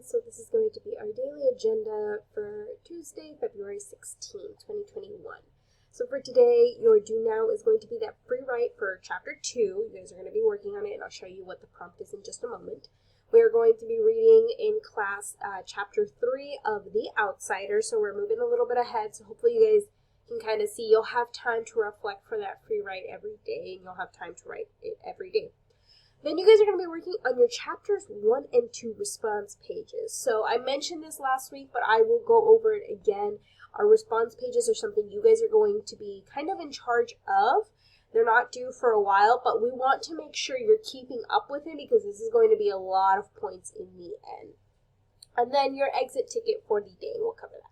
So this is going to be our daily agenda for Tuesday, February 16th, 2021. So for today, your do now is going to be that free write for chapter 2. You guys are going to be working on it, and I'll show you what the prompt is in just a moment. We're going to be reading in class chapter 3 of The Outsider, so we're moving a little bit ahead, so hopefully you guys can kind of see. You'll have time to reflect for that free write every day, and you'll have time to write it every day. Then you guys are going to be working on your chapters 1 and 2 response pages. So I mentioned this last week, but I will go over it again. Our response pages are something you guys are going to be kind of in charge of. They're not due for a while, but we want to make sure you're keeping up with it because this is going to be a lot of points in the end. And then your exit ticket for the day, we'll cover that.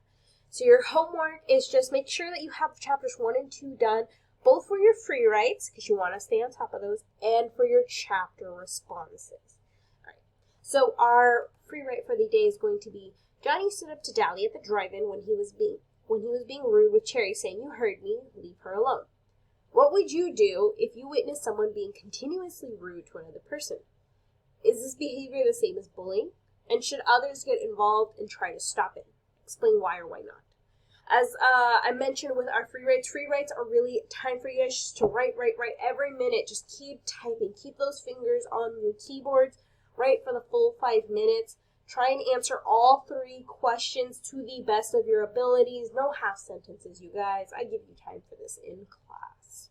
So your homework is just make sure that you have chapters 1 and 2 done, both for your free writes, because you want to stay on top of those, and for your chapter responses. All right. So our free write for the day is going to be, Johnny stood up to Dally at the drive-in when he was being rude with Cherry, saying, "You heard me, leave her alone." What would you do if you witnessed someone being continuously rude to another person? Is this behavior the same as bullying? And should others get involved and try to stop it? Explain why or why not. As I mentioned with our free writes are really time for you guys just to write every minute. Just keep typing. Keep those fingers on your keyboards. Write for the full 5 minutes. Try and answer all 3 questions to the best of your abilities. No half sentences, you guys. I give you time for this in class.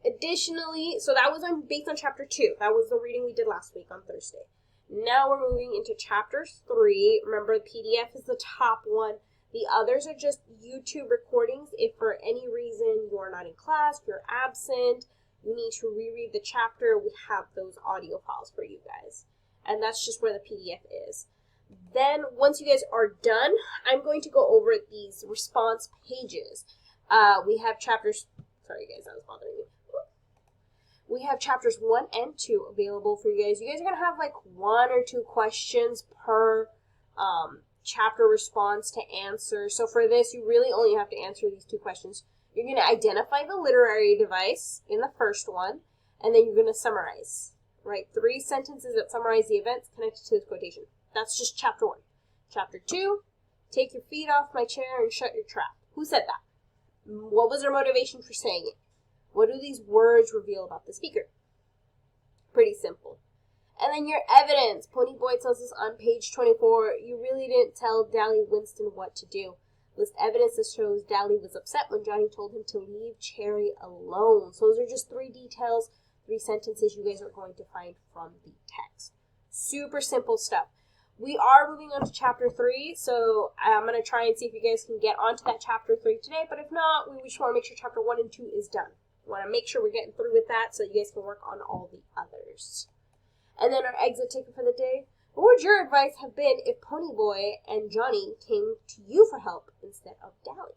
Additionally, so that was based on chapter 2. That was the reading we did last week on Thursday. Now we're moving into chapter 3. Remember, the PDF is the top one. The others are just YouTube recordings. If for any reason you're not in class, you're absent, you need to reread the chapter, we have those audio files for you guys. And that's just where the PDF is. Then, once you guys are done, I'm going to go over these response pages. We have chapters, sorry guys, that was bothering me. We have chapters 1 and 2 available for you guys. You guys are going to have like 1 or 2 questions per chapter response to answer. So for this, you really only have to answer these 2 questions. You're going to identify the literary device in the first one, and then you're going to summarize. Write 3 sentences that summarize the events connected to this quotation. That's just chapter 1. Chapter 2, take your feet off my chair and shut your trap. Who said that? What was their motivation for saying it? What do these words reveal about the speaker? Pretty simple. And then your evidence. Ponyboy tells us on page 24, you really didn't tell Dally Winston what to do. List evidence that shows Dally was upset when Johnny told him to leave Cherry alone. So those are just 3 details, 3 sentences you guys are going to find from the text. Super simple stuff. We are moving on to chapter 3, so I'm going to try and see if you guys can get onto that chapter 3 today, but if not, we just want to make sure chapter 1 and 2 is done. We want to make sure we're getting through with that so you guys can work on all the others. And then our exit ticket for the day. What would your advice have been if Ponyboy and Johnny came to you for help instead of Dally?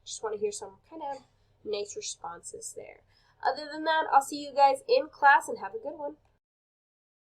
Just want to hear some kind of nice responses there. Other than that, I'll see you guys in class and have a good one.